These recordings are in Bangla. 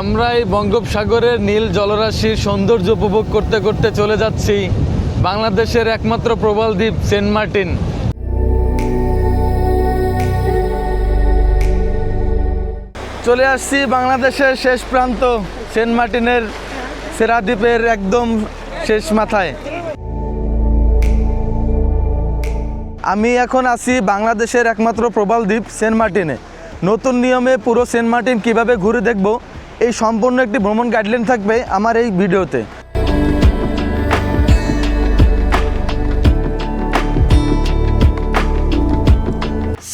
আমরা এই বঙ্গোপসাগরের নীল জলরাশির সৌন্দর্য উপভোগ করতে করতে চলে যাচ্ছি বাংলাদেশের একমাত্র প্রবাল দ্বীপ সেন্ট মার্টিন। চলে আসছি বাংলাদেশের শেষ প্রান্ত সেন্ট মার্টিনের সেরা দ্বীপের একদম শেষ মাথায়। আমি এখন আছি বাংলাদেশের একমাত্র প্রবাল দ্বীপ সেন্ট মার্টিনে। নতুন নিয়মে পুরো সেন্ট মার্টিন কীভাবে ঘুরে দেখব, এই সম্পূর্ণ একটি ভ্রমণ গাইডলাইন থাকবে আমার এই ভিডিওতে।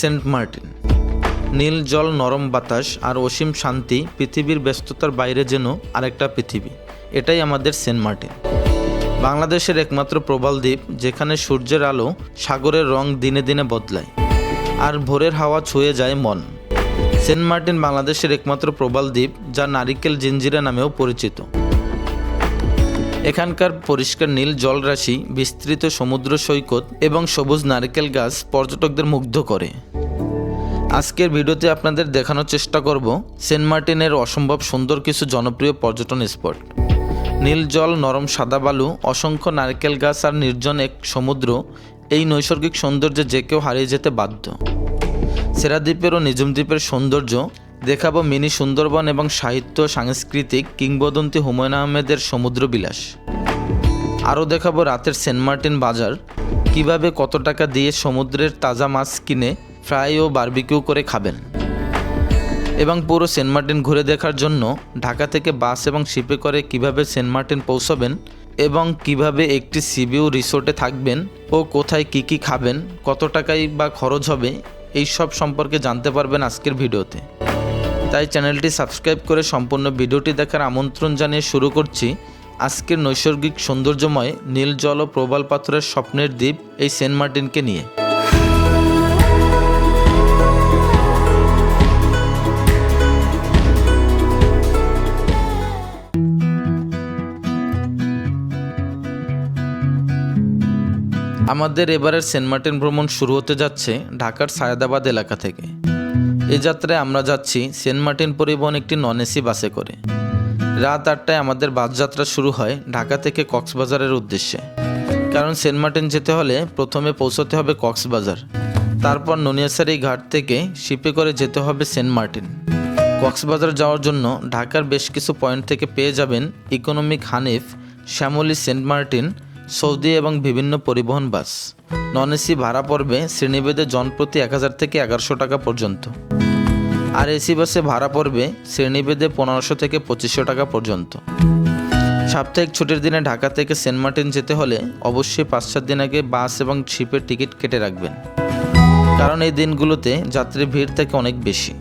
সেন্ট মার্টিন, নীল জল, নরম বাতাস আর অসীম শান্তি, পৃথিবীর ব্যস্ততার বাইরে যেন আরেকটা পৃথিবী। এটাই আমাদের সেন্ট মার্টিন, বাংলাদেশের একমাত্র প্রবাল দ্বীপ, যেখানে সূর্যের আলো সাগরের রং দিনে দিনে বদলায় আর ভোরের হাওয়া ছুঁয়ে যায় মন। সেন্ট মার্টিন বাংলাদেশের একমাত্র প্রবাল দ্বীপ, যা নারিকেল জিঞ্জিরা নামেও পরিচিত। এখানকার পরিষ্কার নীল জলরাশি, বিস্তৃত সমুদ্র সৈকত এবং সবুজ নারকেল গাছ পর্যটকদের মুগ্ধ করে। আজকের ভিডিওতে আপনাদের দেখানোর চেষ্টা করব সেন্ট মার্টিনের অসম্ভব সুন্দর কিছু জনপ্রিয় পর্যটন স্পট। নীল জল, নরম সাদা বালু, অসংখ্য নারকেল গাছ আর নির্জন এক সমুদ্র, এই নৈসর্গিক সৌন্দর্যে যে কেউ হারিয়ে যেতে বাধ্য। সেরা দ্বীপের ও নিজুম দ্বীপের সৌন্দর্য দেখাবো, মিনি সুন্দরবন এবং সাহিত্য সাংস্কৃতিক কিংবদন্তি হুমায়ুন আহমেদের সমুদ্র বিলাস। আরও দেখাবো রাতের সেন্ট মার্টিন বাজার, কিভাবে কত টাকা দিয়ে সমুদ্রের তাজা মাছ কিনে ফ্রাই ও বারবিকিউ করে খাবেন। এবং পুরো সেন্ট মার্টিন ঘুরে দেখার জন্য ঢাকা থেকে বাস এবং শিপে করে কিভাবে সেন্ট মার্টিন পৌঁছাবেন এবং কিভাবে একটি সিভিউ রিসোর্টে থাকবেন ও কোথায় কি কি খাবেন, কত টাকাই বা খরচ হবে, এই সব সম্পর্কে জানতে পারবেন আজকের ভিডিওতে। তাই চ্যানেলটি সাবস্ক্রাইব করে সম্পূর্ণ ভিডিওটি দেখার আমন্ত্রণ জানিয়ে শুরু করছি আজকের নৈসর্গিক সৌন্দর্যময় নীল জল ও প্রবাল পাথরের স্বপ্নের দ্বীপ এই সেন্ট মার্টিনকে নিয়ে। আমাদের এবারের সেন্ট মার্টিন ভ্রমণ শুরু হতে যাচ্ছে ঢাকার সায়দাবাদ এলাকা থেকে। এই যাত্রায় আমরা যাচ্ছি সেন্ট মার্টিন পরিবহন একটি নন এসি বাসে করে। রাত 8টায় আমাদের বাস যাত্রা শুরু হয় ঢাকা থেকে কক্সবাজারের উদ্দেশ্যে। কারণ সেন্ট মার্টিন যেতে হলে প্রথমে পৌঁছতে হবে কক্সবাজার, তারপর নুনিয়াছড়ি ঘাট থেকে শিপে করে যেতে হবে সেন্ট মার্টিন। কক্সবাজার যাওয়ার জন্য ঢাকার বেশ কিছু পয়েন্ট থেকে পেয়ে যাবেন Economic, Hanif, Shyamoli, Saint Martin, Saudi এবং বিভিন্ন পরিবহন বাস। নন এসি ভাড়া পড়বে শ্রেণীভেদে জনপ্রতি 1000 থেকে 1100 টাকা পর্যন্ত, আর এসি বাসে ভাড়া পড়বে শ্রেণীভেদে 1500 থেকে 2500 টাকা পর্যন্ত। সাপ্তাহিক ছুটির দিনে ঢাকা থেকে সেন্ট মার্টিন যেতে হলে অবশ্যই 5-7 দিন আগে বাস এবং শিপের টিকিট কেটে রাখবেন, কারণ এই দিনগুলোতে যাত্রীর ভিড় থেকে অনেক বেশি।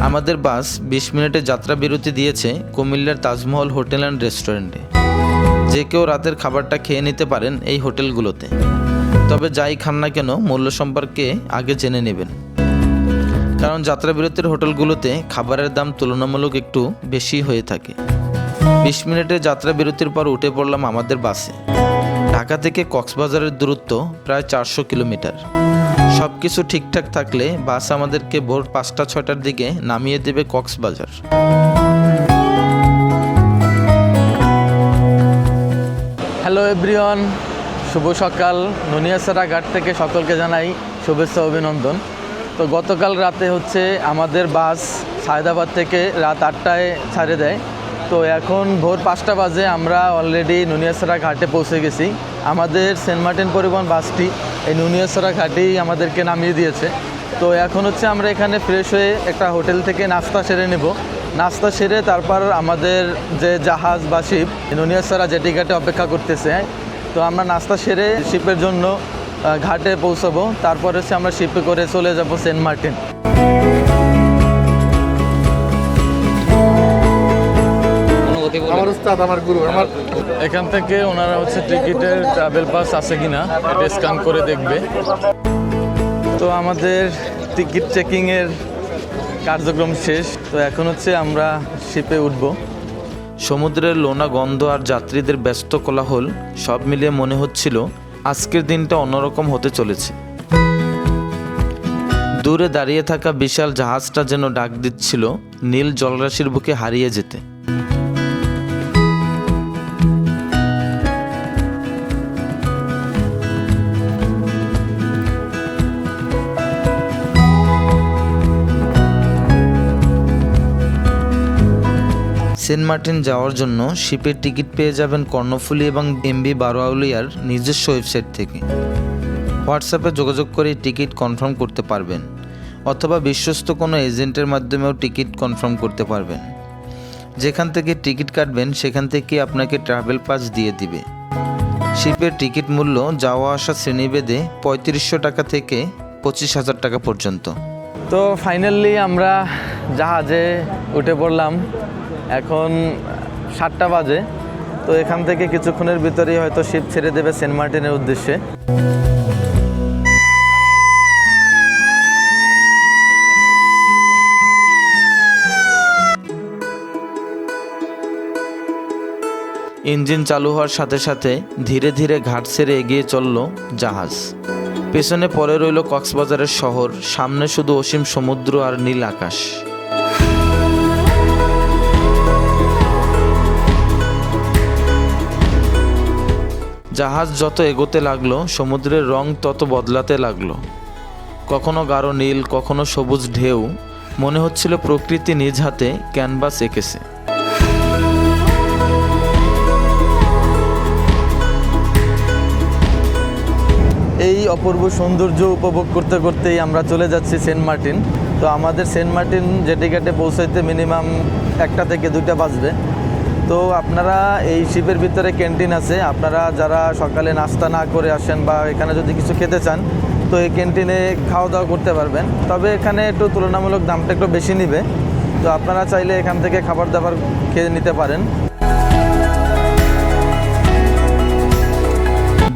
আমাদের বাস 20 মিনিটের যাত্রা বিরতি দিয়েছে কুমিল্লার তাজমহল হোটেল অ্যান্ড রেস্টুরেন্টে। যে কেউ রাতের খাবারটা খেয়ে নিতে পারেন এই হোটেলগুলোতে, তবে যাই খান না কেন মূল্য সম্পর্কে আগে জেনে নেবেন, কারণ যাত্রা বিরতির হোটেলগুলোতে খাবারের দাম তুলনামূলক একটু বেশি হয়ে থাকে। 20 মিনিটের যাত্রা বিরতির পর উঠে পড়লাম আমাদের বাসে। ঢাকা থেকে কক্সবাজারের দূরত্ব প্রায় 400 কিলোমিটার। সব কিছু ঠিকঠাক থাকলে বাস আমাদেরকে ভোর 5টা-6টার দিকে নামিয়ে দেবে কক্সবাজার। হ্যালো এভরিওয়ান, শুভ সকাল। নুনিয়াছড়া ঘাট থেকে সকলকে জানাই শুভেচ্ছা অভিনন্দন। তো গতকাল রাতে আমাদের বাস সায়দাবাদ থেকে রাত 8টায় ছাড়ে দেয়। তো এখন ভোর 5টা বাজে, আমরা অলরেডি নুনিয়াছড়া ঘাটে পৌঁছে গেছি। আমাদের সেন্ট মার্টিন পরিবহন বাসটি এই নুনিয়াছড়া ঘাটেই আমাদেরকে নামিয়ে দিয়েছে। তো এখন আমরা এখানে ফ্রেশ হয়ে একটা হোটেল থেকে নাস্তা সেরে নেব। নাস্তা সেরে তারপর আমাদের যে জাহাজ বা শিপ নুনিয়াছড়া জেটি ঘাটে অপেক্ষা করতেছে। তো আমরা নাস্তা সেরে শিপের জন্য ঘাটে পৌঁছাবো। তারপর আমরা শিপে করে চলে যাব সেন্ট মার্টিন। এখান থেকে ওনারা টিকিটের ট্রাভেল পাস আছে কিনা এটা স্ক্যান করে দেখবে। তো আমাদের টিকিট চেকিংয়ের কার্যক্রম শেষ। তো এখন আমরা শিপে উঠব। সমুদ্রের লোনা গন্ধ আর যাত্রীদের ব্যস্ত কোলাহল সব মিলিয়ে মনে হচ্ছিল আজকের দিনটা অন্যরকম হতে চলেছে। দূরে দাঁড়িয়ে থাকা বিশাল জাহাজটা যেন ডাক দিচ্ছিল নীল জলরাশির বুকে হারিয়ে যেতে। সেন্ট মার্টিন যাওয়ার জন্য শিপের টিকিট পেয়ে যাবেন কর্ণফুলী এবং এমবি বারোয়াউলিয়ার নিজস্ব ওয়েবসাইট থেকে। হোয়াটসঅ্যাপে যোগাযোগ করে টিকিট কনফার্ম করতে পারবেন, অথবা বিশ্বস্ত কোনো এজেন্টের মাধ্যমেও টিকিট কনফার্ম করতে পারবেন। যেখান থেকে টিকিট কাটবেন সেখান থেকে আপনাকে ট্রাভেল পাস দিয়ে দিবে। শিপের টিকিট মূল্য যাওয়া আসা শ্রেণীভেদে ৩৫০০ টাকা থেকে ২৫,০০০ টাকা পর্যন্ত। তো ফাইনালি আমরা জাহাজে উঠে পড়লাম। এখন ৭টা বাজে। তো এখান থেকে কিছুক্ষণের ভিতরেই হয়তো শিপ ছেড়ে দেবে সেন্ট মার্টিনের উদ্দেশ্যে। ইঞ্জিন চালু হওয়ার সাথে সাথে ধীরে ধীরে ঘাট ছেড়ে এগিয়ে চলল জাহাজ। পেছনে পড়ে রইল কক্সবাজারের শহর, সামনে শুধু অসীম সমুদ্র আর নীল আকাশ। জাহাজ যত এগোতে লাগলো সমুদ্রের রং তত বদলাতে লাগলো, কখনো গাঢ় নীল, কখনো সবুজ ঢেউ। মনে হচ্ছিল প্রকৃতি নিজ হাতে ক্যানভাস এঁকেছে। এই অপূর্ব সৌন্দর্য উপভোগ করতে করতেই আমরা চলে যাচ্ছি সেন্ট মার্টিন। তো আমাদের সেন্ট মার্টিন জেটিঘাটে পৌঁছাইতে মিনিমাম 1টা থেকে 2টা বাজবে। তো আপনারা এই শিপের ভিতরে ক্যান্টিন আছে, আপনারা যারা সকালে নাস্তা না করে আসেন বা এখানে যদি কিছু খেতে চান তো এই ক্যান্টিনে খাওয়া দাওয়া করতে পারবেন। তবে এখানে একটু তুলনামূলক দামটা একটু বেশি নেবে। তো আপনারা চাইলে এখান থেকে খাবার দাবার খেয়ে নিতে পারেন।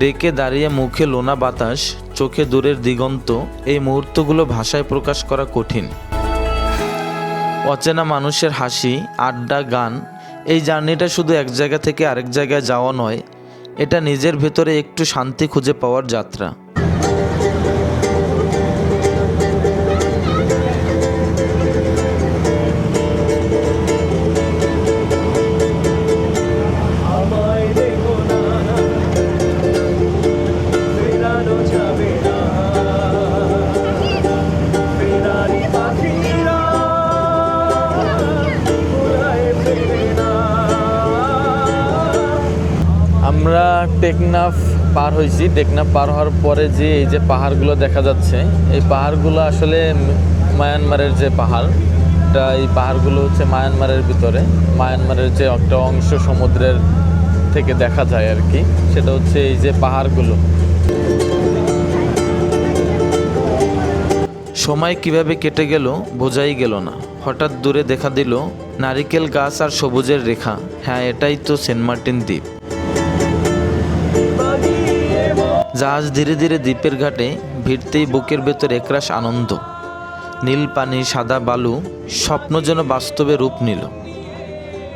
ডেকে দাঁড়িয়ে মুখে লোনা বাতাস, চোখে দূরের দিগন্ত, এই মুহূর্তগুলো ভাষায় প্রকাশ করা কঠিন। অচেনা মানুষের হাসি, আড্ডা, গান, এই জার্নিটা শুধু এক জায়গা থেকে আরেক জায়গায় যাওয়া নয়, এটা নিজের ভেতরে একটু শান্তি খুঁজে পাওয়ার যাত্রা। আমরা টেকনাফ পার হয়েছি। টেকনাফ পার হওয়ার পরে যে এই যে পাহাড়গুলো দেখা যাচ্ছে, এই পাহাড়গুলো আসলে মায়ানমারের যে পাহাড়, এই পাহাড়গুলো হচ্ছে মায়ানমারের ভিতরে। মায়ানমারের যে একটা অংশ সমুদ্রের থেকে দেখা যায় আর কি, সেটা হচ্ছে এই যে পাহাড়গুলো। সময় কিভাবে কেটে গেল বোঝাই গেল না। হঠাৎ দূরে দেখা দিল নারিকেল গাছ আর সবুজের রেখা। হ্যাঁ, এটাই তো সেন্ট মার্টিন দ্বীপ। জাহাজ ধীরে ধীরে দ্বীপের ঘাটে ভিড়তেই বুকের ভেতর একরাশ আনন্দ। নীল পানি, সাদা বালু, স্বপ্ন যেন বাস্তবে রূপ নিল।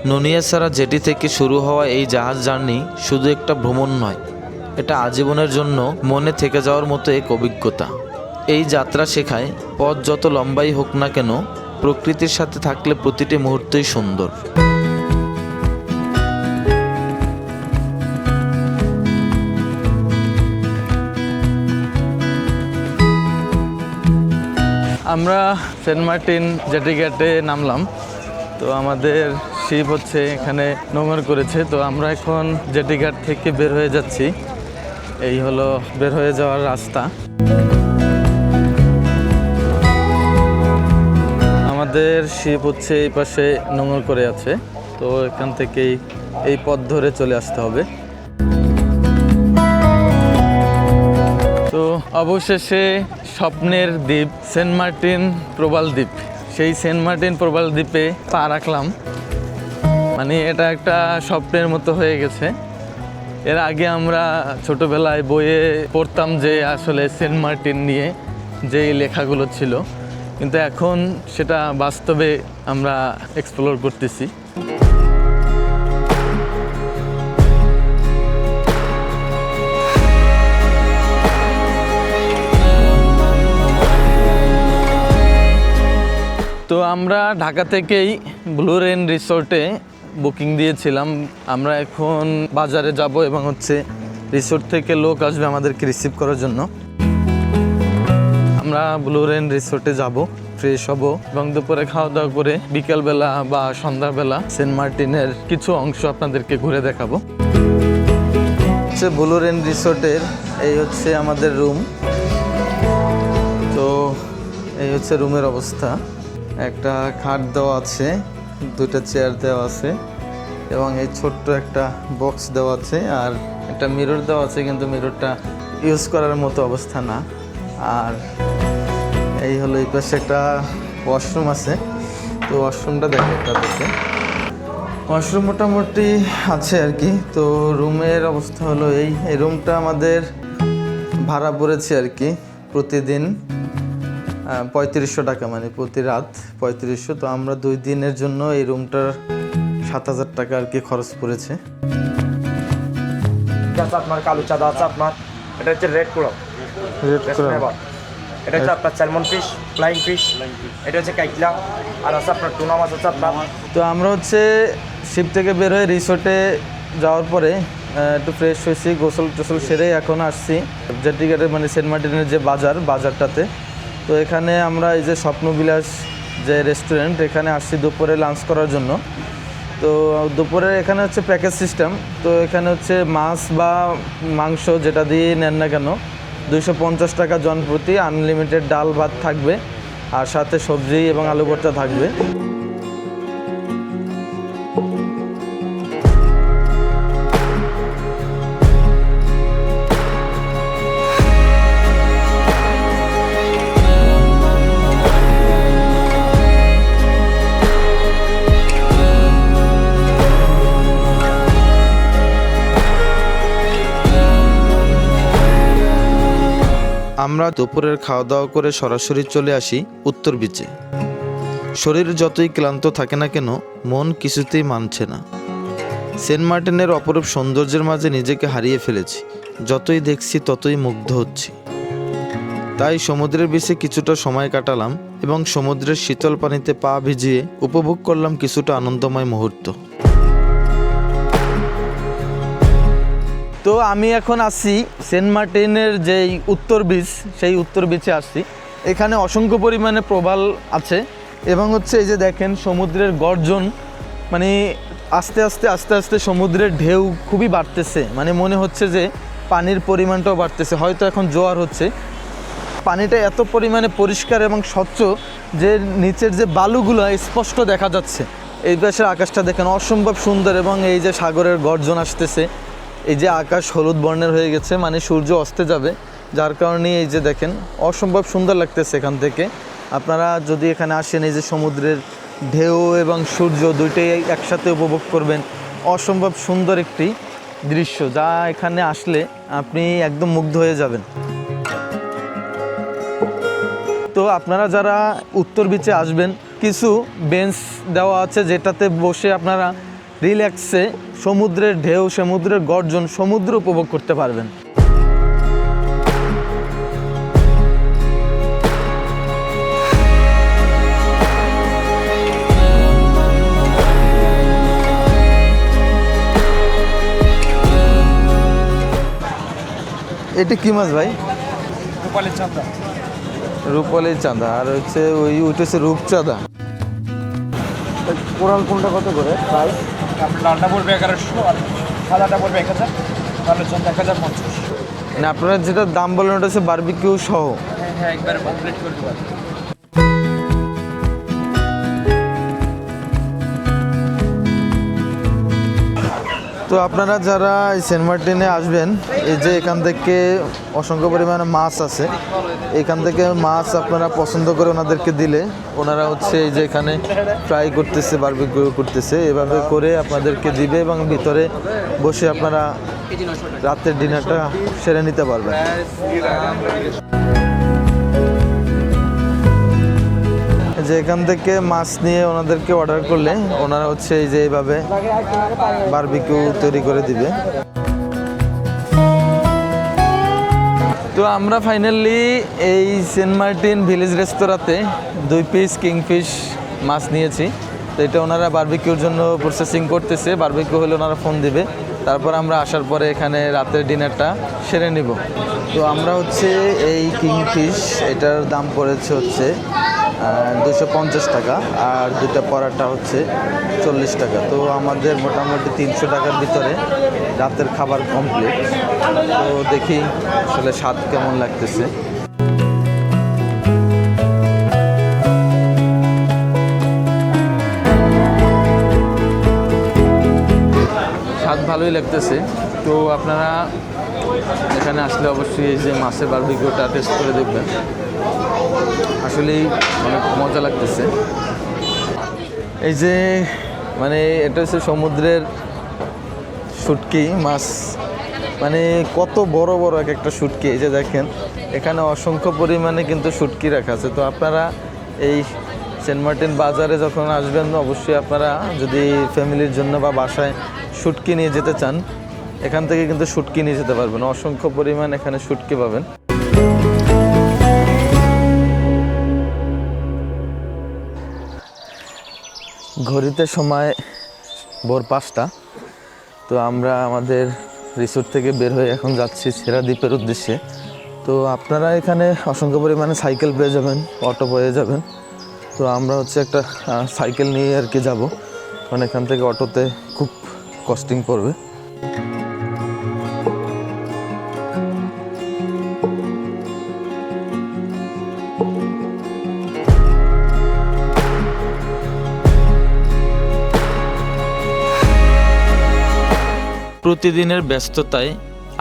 নুনিয়াছড়া জেটি থেকে শুরু হওয়া এই জাহাজ জার্নি শুধু একটা ভ্রমণ নয়, এটা আজীবনের জন্য মনে থেকে যাওয়ার মতো এক অভিজ্ঞতা। এই যাত্রা শেখায় পথ যত লম্বাই হোক না কেন, প্রকৃতির সাথে থাকলে প্রতিটি মুহূর্তই সুন্দর। আমরা সেন্ট মার্টিন জেটিঘাটে নামলাম। তো আমাদের শিপ হচ্ছে এখানে নোঙর করেছে। তো আমরা এখন জেটিঘাট থেকে বের হয়ে যাচ্ছি। এই হলো বের হয়ে যাওয়ার রাস্তা। আমাদের শিপ হচ্ছে এই পাশে নোঙর করে আছে। তো এখান থেকেই এই পথ ধরে চলে আসতে হবে। তো অবশেষে স্বপ্নের দ্বীপ সেন্ট মার্টিন প্রবাল দ্বীপ, সেই সেন্ট মার্টিন প্রবাল দ্বীপে পা রাখলাম। মানে এটা একটা স্বপ্নের মতো হয়ে গেছে। এর আগে আমরা ছোটবেলায় বইয়ে পড়তাম যে আসলে সেন্ট মার্টিন নিয়ে যেই লেখাগুলো ছিল, কিন্তু এখন সেটা বাস্তবে আমরা এক্সপ্লোর করতেছি। তো আমরা ঢাকা থেকেই ব্লু রেন রিসোর্টে বুকিং দিয়েছিলাম। আমরা এখন বাজারে যাব এবং হচ্ছে রিসোর্ট থেকে লোক আসবে আমাদেরকে রিসিভ করার জন্য। আমরা আমরা ব্লু রেন রিসোর্টে যাব, ফ্রেশ হব এবং দুপুরে খাওয়া দাওয়া করে বিকেলবেলা বা সন্ধ্যাবেলা সেন্ট মার্টিনের কিছু অংশ আপনাদেরকে ঘুরে দেখাবো। হচ্ছে ব্লু রেন রিসোর্টের এই হচ্ছে আমাদের রুম। তো এই হচ্ছে রুমের অবস্থা। একটা খাট দেওয়া আছে, দুটো চেয়ার দেওয়া আছে এবং এই ছোট্ট একটা বক্স দেওয়া আছে আর একটা মিরর দেওয়া আছে, কিন্তু মিররটা ইউজ করার মতো অবস্থা না। আর এই হলো এই পাশে একটা ওয়াশরুম আছে। তো ওয়াশরুমটা দেখে আপনাদেরকে, ওয়াশরুম মোটামুটি আছে আর কি। তো রুমের অবস্থা হলো এই রুমটা আমাদের ভাড়া পড়েছে আর কি প্রতিদিন 3500 টাকা, মানে প্রতি রাত 3500। তো আমরা 2 দিনের জন্য এই রুমটার 7000 টাকা আর কি খরচ পড়েছে। আপনার কালো চাঁদা আছে, আপনার এটা হচ্ছে রেড ক্রপ, এটা হচ্ছে আপনার স্যালমন ফিশ, ফ্লাইং ফিশ, এটা হচ্ছে কাইকলা, আর আছে আপনার টুনা মাছ আছে আপনার। তো আমরা হচ্ছে শিপ থেকে বের হয়ে রিসোর্টে যাওয়ার পরে একটু ফ্রেশ হয়েছি, গোসল টোসল সেরে এখন আসছি জেটিঘাটের মানে সেন্ট মার্টিনের যে বাজারটাতে। তো এখানে আমরা এই যে স্বপ্নবিলাস যে রেস্টুরেন্ট, এখানে আসছি দুপুরে লাঞ্চ করার জন্য। তো দুপুরে এখানে হচ্ছে প্যাকেজ সিস্টেম। তো এখানে হচ্ছে মাছ বা মাংস যেটা দিয়ে নেন না কেন 250 টাকা জন প্রতি, আনলিমিটেড ডাল ভাত থাকবে আর সাথে সবজি এবং আলু ভর্তা থাকবে। আমরা দুপুরের খাওয়া দাওয়া করে সরাসরি চলে আসি উত্তর বিচে। শরীর যতই ক্লান্ত থাকে না কেন, মন কিছুতেই মানছে না। সেন্ট মার্টিনের অপরূপ সৌন্দর্যের মাঝে নিজেকে হারিয়ে ফেলেছি। যতই দেখছি ততই মুগ্ধ হচ্ছি। তাই সমুদ্রের বিচে কিছুটা সময় কাটালাম এবং সমুদ্রের শীতল পানিতে পা ভিজিয়ে উপভোগ করলাম কিছুটা আনন্দময় মুহূর্ত। তো আমি এখন আসছি সেন্ট মার্টিনের যেই উত্তর বিচ, সেই উত্তর বিচে আসছি। এখানে অসংখ্য পরিমাণে প্রবাল আছে এবং হচ্ছে এই যে দেখেন সমুদ্রের গর্জন, মানে আস্তে আস্তে সমুদ্রের ঢেউ খুবই বাড়তেছে, মানে মনে হচ্ছে যে পানির পরিমাণটাও বাড়তেছে, হয়তো এখন জোয়ার হচ্ছে। পানিটা এত পরিমাণে পরিষ্কার এবং স্বচ্ছ যে নিচের যে বালুগুলো স্পষ্ট দেখা যাচ্ছে। এই পাশের আকাশটা দেখেন অসম্ভব সুন্দর এবং এই যে সাগরের গর্জন আসতেছে। এই যে আকাশ হলুদ বর্ণের হয়ে গেছে, মানে সূর্য অস্তে যাবে, যার কারণে এই যে দেখেন অসম্ভব সুন্দর লাগতেছে এখান থেকে। আপনারা যদি এখানে আসেন, এই যে সমুদ্রের ঢেউ এবং সূর্য দুইটাই একসাথে উপভোগ করবেন। অসম্ভব সুন্দর একটি দৃশ্য, যা এখানে আসলে আপনি একদম মুগ্ধ হয়ে যাবেন। তো আপনারা যারা উত্তর বিচে আসবেন, কিছু বেঞ্চ দেওয়া আছে যেটাতে বসে আপনারা রিল্যাক্সে সমুদ্রের ঢেউ, সমুদ্রের গর্জন, সমুদ্র উপভোগ করতে পারবেন। এটা কি মাছ ভাই? রূপালের চাঁদা। রূপালী চাঁদা, আর হচ্ছে ওইটা হচ্ছে রূপচাঁদা। কোরাল কোনটা কত করে প্রাইস? আপনার লালটা পড়বে 1100 আর সাদাটা পড়বে 1000, তাহলে 1050। মানে আপনারা যেটা দাম বলেন ওটা হচ্ছে বারবিকিউ সহ। হ্যাঁ, একবার কমপ্লিট করে দেবো। তো আপনারা যারা এই সেন্ট মার্টিনে আসবেন, এই যে এখান থেকে অসংখ্য পরিমাণে মাছ আছে, এখান থেকে মাছ আপনারা পছন্দ করে ওনাদেরকে দিলে ওনারা হচ্ছে এই যে এখানে ফ্রাই করতেছে, বারবিকিউ করতেছে, এভাবে করে আপনাদেরকে দিবে এবং ভিতরে বসে আপনারা রাতের ডিনারটা সেরে নিতে পারবেন। যে এখান থেকে মাছ নিয়ে ওনাদেরকে অর্ডার করলে ওনারা হচ্ছে এই যে এইভাবে বারবিকিউ তৈরি করে দিবে। তো আমরা ফাইনালি এই সেন্ট মার্টিন ভিলেজ রেস্তোরাঁতে 2 পিস কিংফিশ মাছ নিয়েছি। তো এটা ওনারা বারবিকিউর জন্য প্রসেসিং করতেছে, বারবিকিউ হলে ওনারা ফোন দিবে। তারপর আমরা আসার পরে এখানে রাতের ডিনারটা সেরে নিব। তো আমরা হচ্ছে এই কিংফিশ, এটার দাম পড়েছে হচ্ছে 250 টাকা, আর দুটো পরাটা হচ্ছে 40 টাকা। তো আমাদের মোটামুটি 300 টাকার ভিতরে রাতের খাবার কমপ্লিট। তো দেখি আসলে স্বাদ কেমন লাগতেছে। স্বাদ ভালোই লাগতেছে। তো আপনারা এখানে আসলে অবশ্যই এই যে মাছের বারবিকিউটা টেস্ট করে দেখবেন, আসলেই অনেক মজা লাগতেছে। এই যে মানে এটা হচ্ছে সমুদ্রের শুটকি মাছ, মানে কত বড় বড় এক একটা শুটকি। এই যে দেখেন এখানে অসংখ্য পরিমাণে কিন্তু শুটকি রাখা আছে। তো আপনারা এই সেন্ট মার্টিন বাজারে যখন আসবেন অবশ্যই আপনারা যদি ফ্যামিলির জন্য বা বাসায় শুটকি নিয়ে যেতে চান, এখান থেকে কিন্তু শুটকি নিয়ে যেতে পারবেন। অসংখ্য পরিমাণ এখানে শুটকি পাবেন। ঘড়িতে সময় ভোর 5টা। তো আমরা আমাদের রিসোর্ট থেকে বের হয়ে এখন যাচ্ছি সেরা দ্বীপের উদ্দেশ্যে। তো আপনারা এখানে অসংখ্য পরিমাণে সাইকেল পেয়ে যাবেন, অটো পেয়ে যাবেন। তো আমরা হচ্ছে একটা সাইকেল নিয়ে আর কি যাব, কারণ এখান থেকে অটোতে খুব কস্টিং পড়বে। প্রতিদিনের ব্যস্ততায়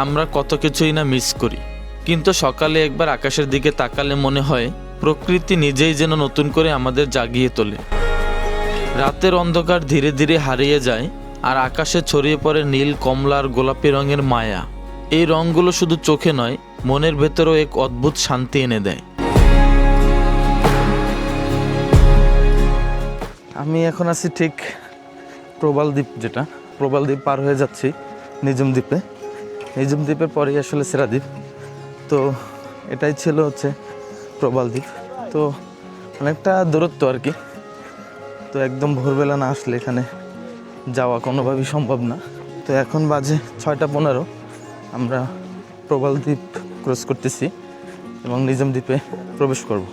আমরা কত কিছুই না মিস করি, কিন্তু সকালে একবার আকাশের দিকে তাকালে মনে হয় প্রকৃতি নিজেই যেন নতুন করে আমাদের জাগিয়ে তোলে। রাতের অন্ধকার ধীরে ধীরে হারিয়ে যায়, আর আকাশে ছড়িয়ে পড়ে নীল, কমলা আর গোলাপি রঙের মায়া। এই রঙগুলো শুধু চোখে নয়, মনের ভেতরেও এক অদ্ভুত শান্তি এনে দেয়। আমি এখন আছি ঠিক প্রবাল দ্বীপ, যেটা প্রবাল দ্বীপ পার হয়ে যাচ্ছি নিজুম দ্বীপে। নিজুম দ্বীপের পরেই আসলে সেরা দ্বীপ। তো এটাই ছিল হচ্ছে প্রবাল দ্বীপ। তো অনেকটা দূরত্ব আর কি। তো একদম ভোরবেলা না আসলে এখানে যাওয়া কোনোভাবেই সম্ভব না। তো এখন বাজে 6:15, আমরা প্রবাল দ্বীপ ক্রস করতেছি এবং নিজুম দ্বীপে প্রবেশ করব।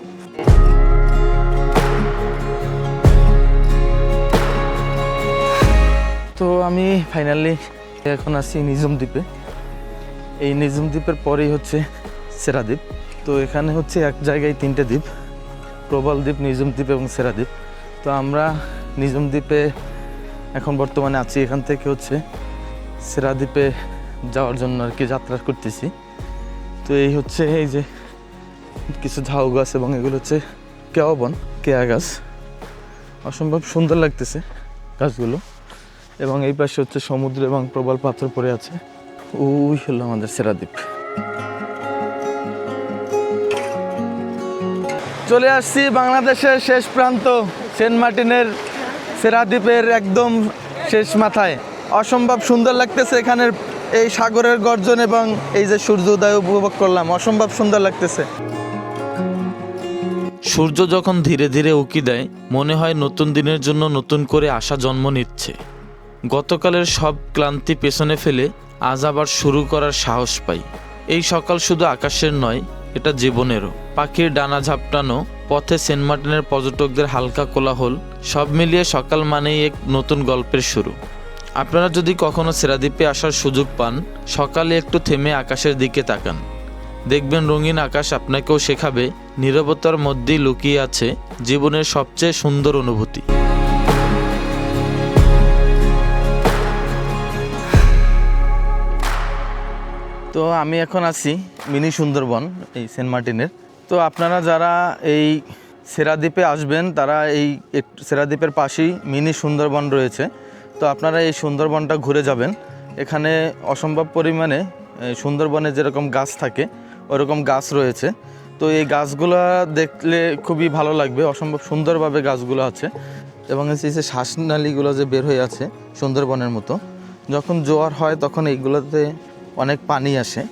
তো আমি ফাইনালি এখন আছি নিজুম দ্বীপে। এই নিজুম দ্বীপের পরেই হচ্ছে সেরা দ্বীপ। তো এখানে হচ্ছে এক জায়গায় 3টে দ্বীপ, প্রবাল দ্বীপ, নিজুম দ্বীপ এবং সেরা দ্বীপ। তো আমরা নিজুম দ্বীপে এখন বর্তমানে আছি। এখান থেকে হচ্ছে সেরা দ্বীপে যাওয়ার জন্য আর কি যাত্রা করতেছি। তো এই হচ্ছে এই যে কিছু ঝাউ গাছ এবং এগুলো হচ্ছে কেওয়া বন, কেয়া গাছ। অসম্ভব সুন্দর লাগতেছে গাছগুলো। এবং এই পাশে হচ্ছে সমুদ্র এবং প্রবাল পাথর পড়ে আছে। ওই হলো আমাদের সেরা দ্বীপ। চলে আসছি বাংলাদেশের শেষ প্রান্ত, সেন্ট মার্টিনের সেরা দ্বীপের একদম শেষ মাথায়। অসম্ভব সুন্দর লাগতেছে এখানের এই সাগরের গর্জন এবং এই যে সূর্য উদয় উপভোগ করলাম, অসম্ভব সুন্দর লাগতেছে। সূর্য যখন ধীরে ধীরে উঁকি দেয়, মনে হয় নতুন দিনের জন্য নতুন করে আশা জন্ম নিচ্ছে। গতকালের সব ক্লান্তি পেছনে ফেলে আজ আবার শুরু করার সাহস পাই। এই সকাল শুধু আকাশের নয়, এটা জীবনেরও। পাখির ডানা ঝাপটানো, পথে সেন্ট মার্টিনের পর্যটকদের হালকা কোলাহল, সব মিলিয়ে সকাল মানেই এক নতুন গল্পের শুরু। আপনারা যদি কখনো সেরা দ্বীপে আসার সুযোগ পান, সকালে একটু থেমে আকাশের দিকে তাকান। দেখবেন রঙিন আকাশ আপনাকেও শেখাবে নীরবতার মধ্যেই লুকিয়ে আছে জীবনের সবচেয়ে সুন্দর অনুভূতি। তো আমি এখন আছি মিনি সুন্দরবন এই সেন্ট মার্টিনের। তো আপনারা যারা এই সেরা দ্বীপে আসবেন তারা এই সেরা দ্বীপের পাশেই মিনি সুন্দরবন রয়েছে। তো আপনারা এই সুন্দরবনটা ঘুরে যাবেন। এখানে অসম্ভব পরিমাণে সুন্দরবনে যেরকম গাছ থাকে ওরকম গাছ রয়েছে। তো এই গাছগুলো দেখলে খুবই ভালো লাগবে, অসম্ভব সুন্দরভাবে গাছগুলো আছে। এবং এই যে শ্বাসনালীগুলো যে বের হয়ে আছে সুন্দরবনের মতো, যখন জোয়ার হয় তখন এইগুলোতে অনেক পানি আসে,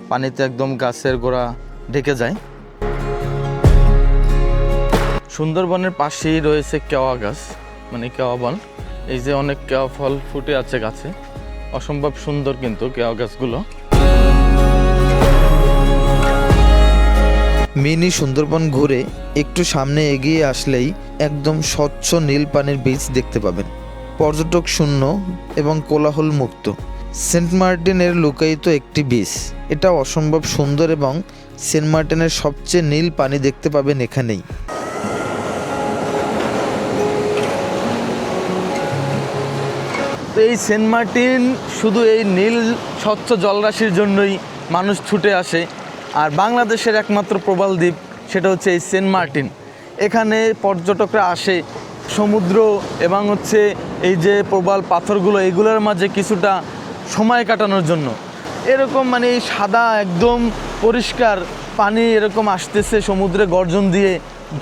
পানিতে একদম গাছের গোড়া ঢেকে যায়। সুন্দরবনের পাশেই রয়েছে কেওয়া গাছ, মানে কেওয়া বন। এই যে অনেক কেওয়া ফল ফুটে আছে গাছে। অসম্ভব সুন্দর কিন্তু কেওয়া গাছগুলো। মিনি সুন্দরবন ঘুরে একটু সামনে এগিয়ে আসলেই একদম স্বচ্ছ নীল পানির বীচ দেখতে পাবেন, পর্যটক শূন্য এবং কোলাহল মুক্ত। সেন্ট মার্টিনের লুকায়িত একটি বীচ, এটা অসম্ভব সুন্দর এবং সেন্ট মার্টিনের সবচেয়ে নীল পানি দেখতে পাবেন এখানেই। তো এই সেন্ট মার্টিন শুধু এই নীল স্বচ্ছ জলরাশির জন্যই মানুষ ছুটে আসে। আর বাংলাদেশের একমাত্র প্রবাল দ্বীপ সেটা হচ্ছে এই সেন্ট মার্টিন। এখানে পর্যটকরা আসে সমুদ্র এবং হচ্ছে এই যে প্রবাল পাথরগুলো এগুলোর মাঝে কিছুটা সময় কাটানোর জন্য। এরকম মানে এই সাদা একদম পরিষ্কার পানি এরকম আসতেছে সমুদ্রে গর্জন দিয়ে,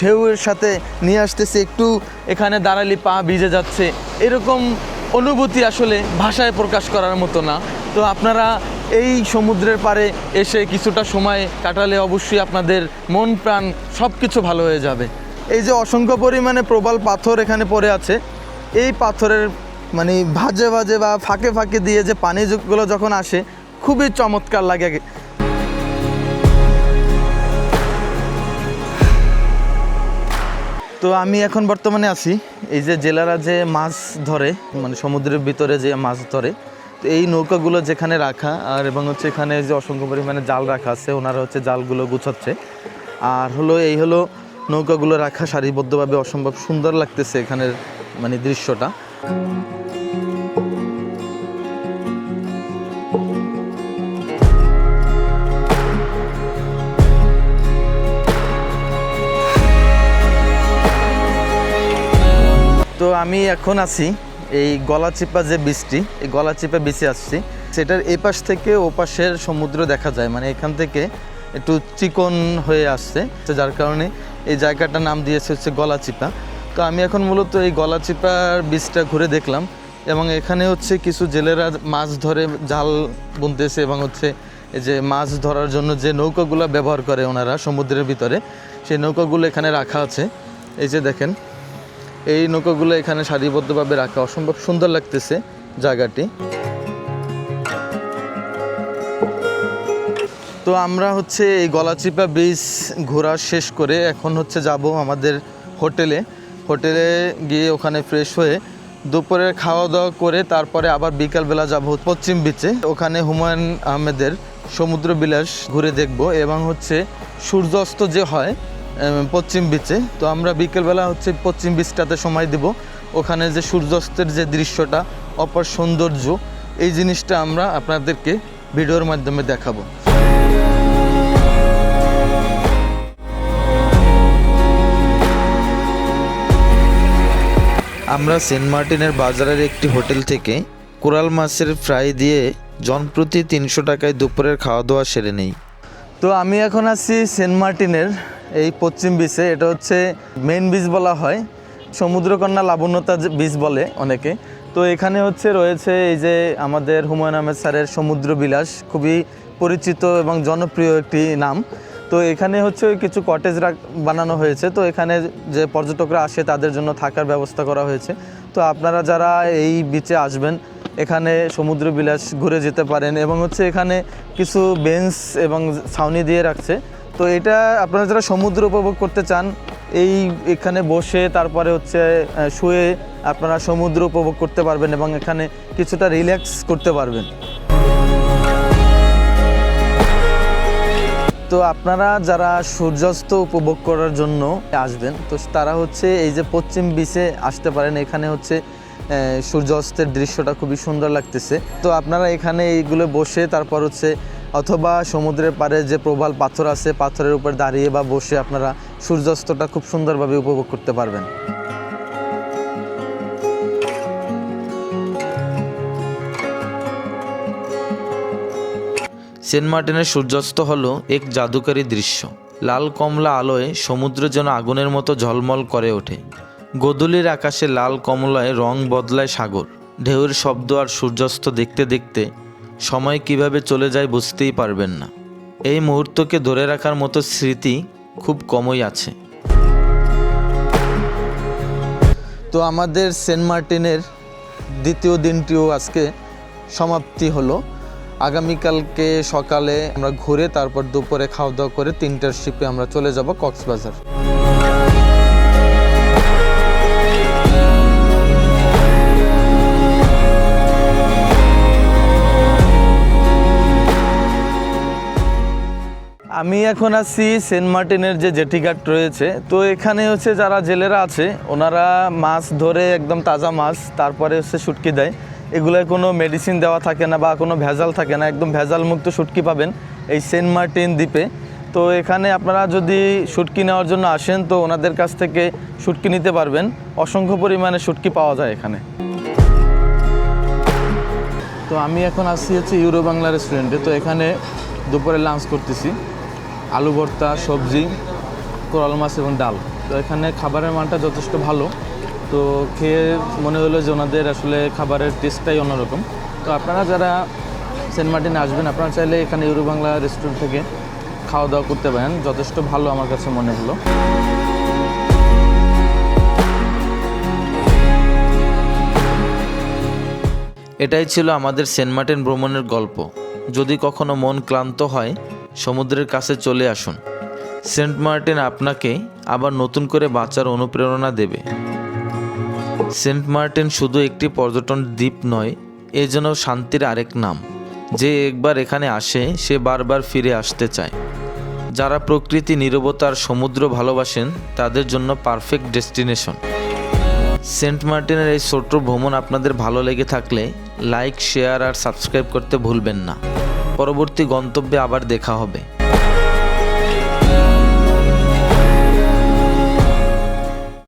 ঢেউয়ের সাথে নিয়ে আসতেছে, একটু এখানে দাঁড়ালে পা ভিজে যাচ্ছে, এরকম অনুভূতি আসলে ভাষায় প্রকাশ করার মতো না। তো আপনারা এই সমুদ্রের পাড়ে এসে কিছুটা সময় কাটালে অবশ্যই আপনাদের মন প্রাণ সব কিছু ভালো হয়ে যাবে। এই যে অসংখ্য পরিমাণে প্রবাল পাথর এখানে পড়ে আছে, এই পাথরের মানে ভাজে ভাজে বা ফাঁকে ফাঁকে দিয়ে যে পানিগুলো যখন আসে খুবই চমৎকার লাগে। তো আমি এখন বর্তমানে আছি এই যে জেলেরা যে মাছ ধরে, মানে সমুদ্রের ভিতরে যে মাছ ধরে, তো এই নৌকাগুলো যেখানে রাখা আর এবং হচ্ছে এখানে যে অসংখ্য পরিমাণে জাল রাখা আছে, ওনারা হচ্ছে জালগুলো গুছাচ্ছে। আর হলো এই হলো নৌকাগুলো রাখা সারিবদ্ধভাবে, অসম্ভব সুন্দর লাগতেছে এখানের মানে দৃশ্যটা। তো আমি এখন আছি এই গলাচিপা যে বীচটি, এই গলাচিপা বিচে আসছি। সেটার এই পাশ থেকে ও পাশের সমুদ্র দেখা যায়, মানে এখান থেকে একটু চিকন হয়ে আসছে, তো যার কারণে এই জায়গাটার নাম দিয়েছে হচ্ছে গলাচিপা। তো আমি এখন মূলত এই গলাচিপার বীচটা ঘুরে দেখলাম এবং এখানে হচ্ছে কিছু জেলেরা মাছ ধরে জাল বুনতেছে এবং হচ্ছে এই যে মাছ ধরার জন্য যে নৌকাগুলো ব্যবহার করে ওনারা সমুদ্রের ভিতরে, সেই নৌকাগুলো এখানে রাখা আছে। এই যে দেখেন এই নৌকাগুলো এখানে সারিবদ্ধভাবে রাখা, অসম্ভব সুন্দর লাগতেছে জায়গাটি। তো আমরা হচ্ছে এই গলাচিপা বীচ ঘোরা শেষ করে এখন হচ্ছে যাব আমাদের হোটেলে গিয়ে ওখানে ফ্রেশ হয়ে দুপুরের খাওয়া দাওয়া করে তারপরে আবার বিকালবেলা যাব পশ্চিম বিচে। ওখানে হুমায়ুন আহমেদের সমুদ্র বিলাস ঘুরে দেখব এবং হচ্ছে সূর্যাস্ত যে হয় পশ্চিম বিচে। তো আমরা বিকেলবেলা হচ্ছে পশ্চিম বিচটাতে সময় দেব, ওখানে যে সূর্যাস্তের যে দৃশ্যটা অপার সৌন্দর্য, এই জিনিসটা আমরা আপনাদেরকে ভিডিওর মাধ্যমে দেখাবো। আমরা সেন্ট মার্টিনের বাজারের একটি হোটেল থেকে কোরাল মাছের ফ্রাই দিয়ে জনপ্রতি 300 টাকায় দুপুরের খাওয়া দাওয়া সেরে নেই। তো আমি এখন আছি সেন্ট মার্টিনের এই পশ্চিম বিচে, এটা হচ্ছে মেইন বিচ বলা হয়, সমুদ্রকন্যা লাবণ্যতা বিচ বলে অনেকে। তো এখানে হচ্ছে রয়েছে এই যে আমাদের হুমায়ুন আহমেদ স্যারের সমুদ্র বিলাস, খুবই পরিচিত এবং জনপ্রিয় একটি নাম। তো এখানে হচ্ছে কিছু কটেজ বানানো হয়েছে, তো এখানে যে পর্যটকরা আসে তাদের জন্য থাকার ব্যবস্থা করা হয়েছে। তো আপনারা যারা এই বিচে আসবেন এখানে সমুদ্র বিলাস ঘুরে যেতে পারেন এবং হচ্ছে এখানে কিছু বেঞ্চ এবং ছাউনি দিয়ে রাখছে। তো এটা আপনারা যারা সমুদ্র উপভোগ করতে চান এই এখানে বসে তারপরে হচ্ছে শুয়ে আপনারা সমুদ্র উপভোগ করতে পারবেন এবং এখানে কিছুটা রিল্যাক্স করতে পারবেন। তো আপনারা যারা সূর্যাস্ত উপভোগ করার জন্য আসবেন তো তারা হচ্ছে এই যে পশ্চিম বিচে আসতে পারেন, এখানে হচ্ছে সূর্যাস্তের দৃশ্যটা খুবই সুন্দর লাগতেছে। তো আপনারা এখানে এইগুলো বসে তারপর হচ্ছে অথবা সমুদ্রের পাড়ে যে প্রবাল পাথর আছে পাথরের উপর দাঁড়িয়ে বা বসে আপনারা সূর্যাস্তটা খুব সুন্দরভাবে উপভোগ করতে পারবেন। সেন্ট মার্টিনের সূর্যাস্ত হলো এক জাদুকরী দৃশ্য। লাল কমলা আলোয় সমুদ্র যেন আগুনের মতো ঝলমল করে ওঠে। গোধূলির আকাশে লাল কমলায় রং বদলায় সাগর। ঢেউয়ের শব্দ আর সূর্যাস্ত দেখতে দেখতে সময় কিভাবে চলে যায় বুঝতেই পারবেন না। এই মুহূর্তকে ধরে রাখার মতো স্মৃতি খুব কমই আছে। তো আমাদের সেন্ট মার্টিনের দ্বিতীয় দিনটিও আজকে সমাপ্তি হলো। আগামীকালকে সকালে আমরা ঘুরে তারপর দুপুরে খাওয়া দাওয়া করে 3টার শিপে আমরা চলে যাব কক্সবাজার। আমি এখন আছি সেন্ট মার্টিনের যে জেটিঘাট রয়েছে, তো এখানে হচ্ছে যারা জেলেরা আছে ওনারা মাছ ধরে একদম তাজা মাছ, তারপরে হচ্ছে শুটকি দেয়। এগুলোয় কোনো মেডিসিন দেওয়া থাকে না বা কোনো ভেজাল থাকে না, একদম ভেজাল মুক্ত শুটকি পাবেন এই সেন্ট মার্টিন দ্বীপে। তো এখানে আপনারা যদি শুটকি নেওয়ার জন্য আসেন তো ওনাদের কাছ থেকে শুটকি নিতে পারবেন। অসংখ্য পরিমাণে শুটকি পাওয়া যায় এখানে। তো আমি এখন আসছি হচ্ছে ইউরো বাংলা রেস্টুরেন্টে। তো এখানে দুপুরে লাঞ্চ করতেছি, আলু ভর্তা, সবজি, কোরাল মাছ এবং ডাল। তো এখানে খাবারের মানটা যথেষ্ট ভালো। তো খেয়ে মনে হলো যে ওনাদের আসলে খাবারের টেস্টটাই অন্যরকম। তো আপনারা যারা সেন্ট মার্টিনে আসবেন আপনারা চাইলে এখানে ইউরো বাংলা রেস্টুরেন্ট থেকে খাওয়া দাওয়া করতে পারেন, যথেষ্ট ভালো আমার কাছে মনে হলো। এটাই ছিল আমাদের সেন্ট মার্টিন ভ্রমণের গল্প। যদি কখনো মন ক্লান্ত হয় সমুদ্রের কাছে চলে আসুন। সেন্ট মার্টিন আপনাকে আবার নতুন করে বাঁচার অনুপ্রেরণা দেবে। সেন্ট মার্টিন শুধু একটি পর্যটন দ্বীপ নয়, এ যেন শান্তির আরেক নাম। যে একবার এখানে আসে সে বারবার ফিরে আসতে চায়। যারা প্রকৃতি, নীরবতা আর সমুদ্র ভালোবাসেন তাদের জন্য পারফেক্ট ডেস্টিনেশন। সেন্ট মার্টিনের এই ছোট্ট ভ্রমণ আপনাদের ভালো লেগে থাকলে লাইক, শেয়ার আর সাবস্ক্রাইব করতে ভুলবেন না। পরবর্তী গন্তব্যে আবার দেখা হবে।